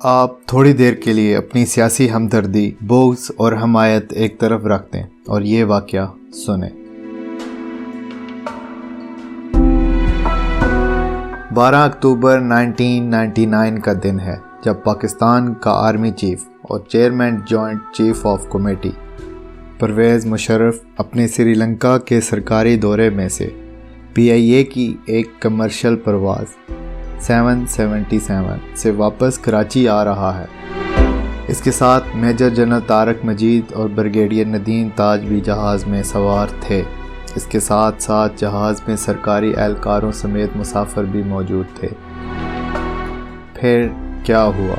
آپ تھوڑی دیر کے لیے اپنی سیاسی ہمدردی، بغض اور حمایت ایک طرف رکھ دیں اور یہ واقعہ سنیں۔ 12 اکتوبر 1999 کا دن ہے جب پاکستان کا آرمی چیف اور chairman joint chief of committee Pervez Musharraf اپنے سری لنکا کے سرکاری دورے میں سے PIA کی ایک کمرشل پرواز 777 سے واپس کراچی آ رہا ہے۔ اس کے ساتھ میجر جنرل طارق مجید اور بریگیڈیئر ندیم تاج بھی جہاز میں سوار تھے۔ اس کے ساتھ ساتھ جہاز میں سرکاری اہلکاروں سمیت مسافر بھی موجود تھے۔ پھر کیا ہوا؟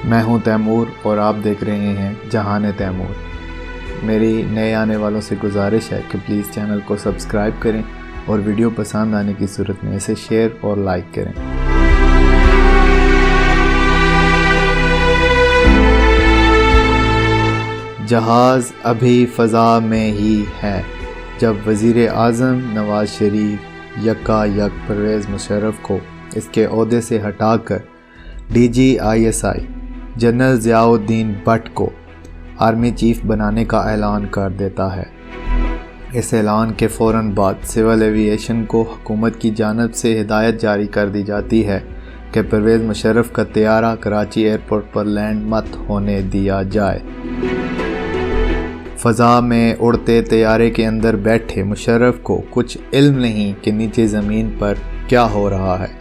میں ہوں تیمور اور آپ دیکھ رہے ہیں جہان تیمور۔ میری نئے آنے والوں سے گزارش ہے کہ پلیز چینل کو سبسکرائب کریں اور ویڈیو پسند آنے کی صورت میں اسے شیئر اور لائک کریں۔ جہاز ابھی فضا میں ہی ہے جب وزیر اعظم نواز شریف یکا یک پرویز مشرف کو اس کے عہدے سے ہٹا کر DG ISI general Zia Uddin but کو آرمی چیف بنانے کا اعلان کر دیتا ہے۔ اس اعلان کے فوراً بعد سول ایوییشن کو حکومت کی جانب سے ہدایت جاری کر دی جاتی ہے کہ پرویز مشرف کا طیارہ کراچی ایئرپورٹ پر لینڈ مت ہونے دیا جائے۔ فضا میں اڑتے طیارے کے اندر بیٹھے مشرف کو کچھ علم نہیں کہ نیچے زمین پر کیا ہو رہا ہے۔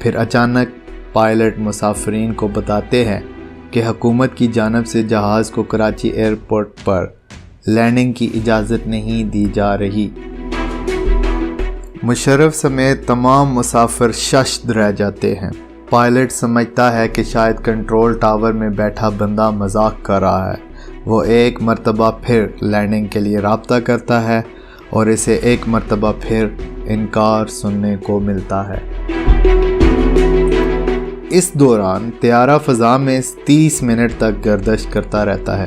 پھر اچانک پائلٹ مسافرین کو بتاتے ہیں کہ حکومت کی جانب سے جہاز کو کراچی ایئرپورٹ پر لینڈنگ کی اجازت نہیں دی جا رہی۔ مشرف سمیت تمام مسافر ششدر رہ جاتے ہیں۔ پائلٹ سمجھتا ہے کہ شاید کنٹرول ٹاور میں بیٹھا بندہ مذاق کر رہا ہے۔ وہ ایک مرتبہ پھر لینڈنگ کے لیے رابطہ کرتا ہے اور اسے ایک مرتبہ پھر انکار سننے کو ملتا ہے۔ اس دوران طیارہ فضا میں 30 منٹ تک گردش کرتا رہتا ہے۔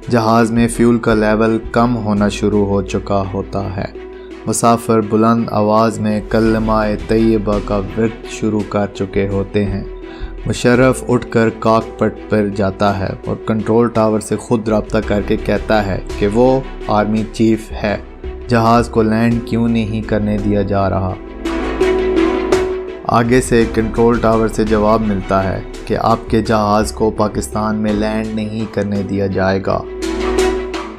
جہاز میں فیول کا لیول کم ہونا شروع ہو چکا ہوتا ہے۔ مسافر بلند آواز میں کلمہ طیبہ کا ورد شروع کر چکے ہوتے ہیں۔ مشرف اٹھ کر کاک پٹ پر جاتا ہے اور کنٹرول ٹاور سے خود رابطہ کر کے کہتا ہے کہ وہ آرمی چیف ہے، جہاز کو لینڈ کیوں نہیں کرنے دیا جا رہا۔ آگے سے کنٹرول ٹاور سے جواب ملتا ہے کہ آپ کے جہاز کو پاکستان میں لینڈ نہیں کرنے دیا جائے گا۔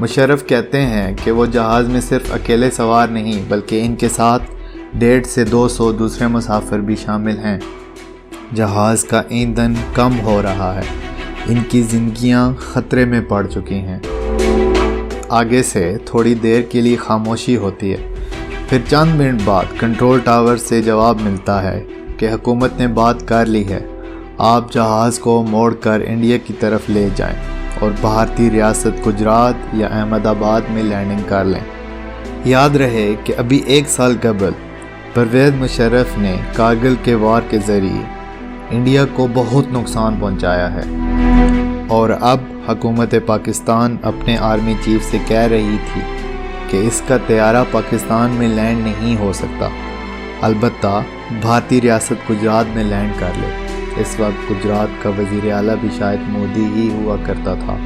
مشرف کہتے ہیں کہ وہ جہاز میں صرف اکیلے سوار نہیں بلکہ ان کے ساتھ 150 سے 200 دوسرے مسافر بھی شامل ہیں۔ جہاز کا ایندھن کم ہو رہا ہے، ان کی زندگیاں خطرے میں پڑ چکی ہیں۔ آگے سے تھوڑی دیر کے لیے خاموشی ہوتی ہے، پھر چند منٹ بعد کنٹرول ٹاور سے جواب ملتا ہے کہ حکومت نے بات کر لی ہے، آپ جہاز کو موڑ کر انڈیا کی طرف لے جائیں اور بھارتی ریاست گجرات یا احمد آباد میں لینڈنگ کر لیں۔ یاد رہے کہ ابھی 1 سال قبل پرویز مشرف نے کارگل کے وار کے ذریعے انڈیا کو بہت نقصان پہنچایا ہے، اور اب حکومت پاکستان اپنے آرمی چیف سے کہہ رہی تھی کہ اس کا طیارہ پاکستان میں لینڈ نہیں ہو سکتا، البتہ بھارتی ریاست گجرات میں لینڈ کر لے۔ اس وقت گجرات کا وزیر اعلیٰ بھی شاید مودی ہی ہوا کرتا تھا۔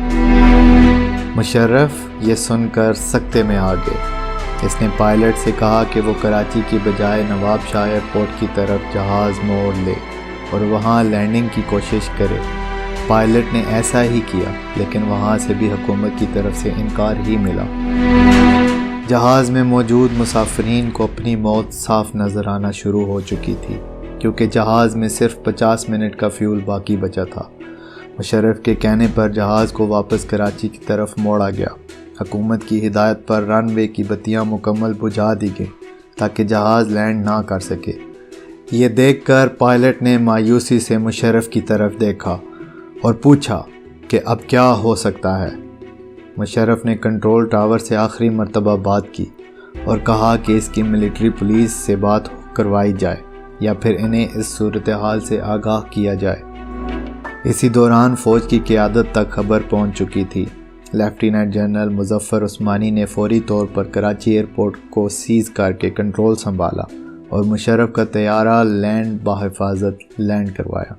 مشرف یہ سن کر سکتے میں آ گئے۔ اس نے پائلٹ سے کہا کہ وہ کراچی کی بجائے نواب شاہ ایئرپورٹ کی طرف جہاز موڑ لے اور وہاں لینڈنگ کی کوشش کرے۔ پائلٹ نے ایسا ہی کیا، لیکن وہاں سے بھی حکومت کی طرف سے انکار ہی ملا۔ جہاز میں موجود مسافرین کو اپنی موت صاف نظر آنا شروع ہو چکی تھی، کیونکہ جہاز میں صرف 50 منٹ کا فیول باقی بچا تھا۔ مشرف کے کہنے پر جہاز کو واپس کراچی کی طرف موڑا گیا۔ حکومت کی ہدایت پر رن وے کی بتیاں مکمل بجھا دی گئیں تاکہ جہاز لینڈ نہ کر سکے۔ یہ دیکھ کر پائلٹ نے مایوسی سے مشرف کی طرف دیکھا اور پوچھا کہ اب کیا ہو سکتا ہے۔ مشرف نے کنٹرول ٹاور سے آخری مرتبہ بات کی اور کہا کہ اس کی ملٹری پولیس سے بات کروائی جائے یا پھر انہیں اس صورتحال سے آگاہ کیا جائے۔ اسی دوران فوج کی قیادت تک خبر پہنچ چکی تھی۔ لیفٹیننٹ جنرل مظفر عثمانی نے فوری طور پر کراچی ایئرپورٹ کو سیز کر کے کنٹرول سنبھالا اور مشرف کا طیارہ لینڈ بحفاظت لینڈ کروایا۔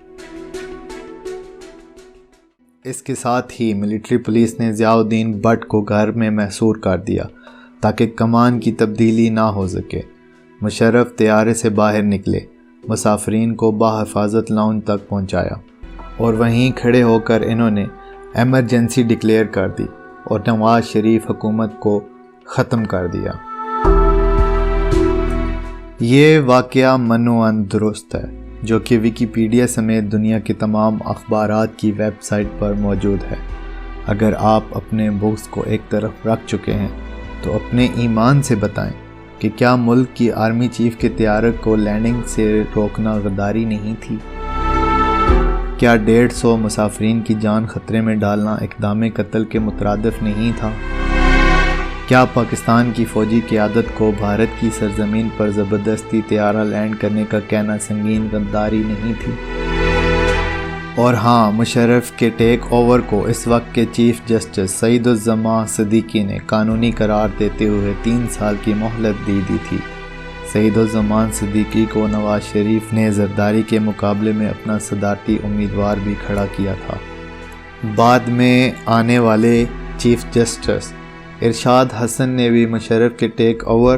اس کے ساتھ ہی ملٹری پولیس نے ضیاء الدین بٹ کو گھر میں محصور کر دیا تاکہ کمان کی تبدیلی نہ ہو سکے۔ مشرف طیارے سے باہر نکلے، مسافرین کو بحفاظت لاؤنج تک پہنچایا اور وہیں کھڑے ہو کر انہوں نے ایمرجنسی ڈکلیئر کر دی اور نواز شریف حکومت کو ختم کر دیا۔ یہ واقعہ منوعاً درست ہے، جو کہ ویکیپیڈیا سمیت دنیا کے تمام اخبارات کی ویب سائٹ پر موجود ہے۔ اگر آپ اپنے بغض کو ایک طرف رکھ چکے ہیں تو اپنے ایمان سے بتائیں کہ کیا ملک کی آرمی چیف کے طیارے کو لینڈنگ سے روکنا غداری نہیں تھی؟ کیا 150 مسافرین کی جان خطرے میں ڈالنا اقدام قتل کے مترادف نہیں تھا؟ کیا پاکستان کی فوجی قیادت کو بھارت کی سرزمین پر زبردستی طیارہ لینڈ کرنے کا کہنا سنگین غداری نہیں تھی؟ اور ہاں، مشرف کے ٹیک اوور کو اس وقت کے چیف جسٹس سعید الزماں صدیقی نے قانونی قرار دیتے ہوئے 3 سال کی مہلت دی تھی۔ سعید الزمان صدیقی کو نواز شریف نے زرداری کے مقابلے میں اپنا صدارتی امیدوار بھی کھڑا کیا تھا۔ بعد میں آنے والے چیف جسٹس ارشاد حسن نے بھی مشرف کے ٹیک اوور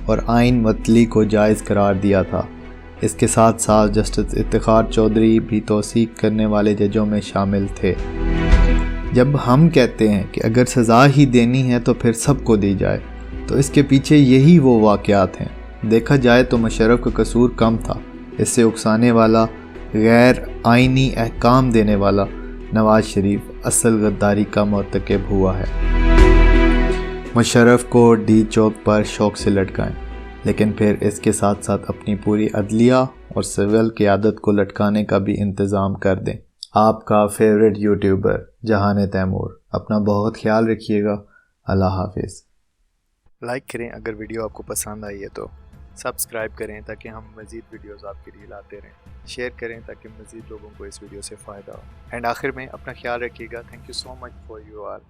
اور آئین معطلی کو جائز قرار دیا تھا۔ اس کے ساتھ ساتھ جسٹس افتخار چودھری بھی توثیق کرنے والے ججوں میں شامل تھے۔ جب ہم کہتے ہیں کہ اگر سزا ہی دینی ہے تو پھر سب کو دی جائے، تو اس کے پیچھے یہی وہ واقعات ہیں۔ دیکھا جائے تو مشرف کا قصور کم تھا، اس سے اکسانے والا، غیر آئینی احکام دینے والا نواز شریف اصل غداری کا مرتکب ہوا ہے۔ مشرف کو ڈی چوک پر شوق سے لٹکائیں، لیکن پھر اس کے ساتھ ساتھ اپنی پوری عدلیہ اور سول قیادت کو لٹکانے کا بھی انتظام کر دیں۔ آپ کا فیوریٹ یوٹیوبر جہان تیمور۔ اپنا بہت خیال رکھیے گا۔ اللہ حافظ۔ لائک کریں اگر ویڈیو آپ کو پسند آئی ہے تو، سبسکرائب کریں تاکہ ہم مزید ویڈیوز آپ کے لیے لاتے رہیں، شیئر کریں تاکہ مزید لوگوں کو اس ویڈیو سے فائدہ ہو، اینڈ آخر میں اپنا خیال رکھیے گا۔ Thank you so much for you all.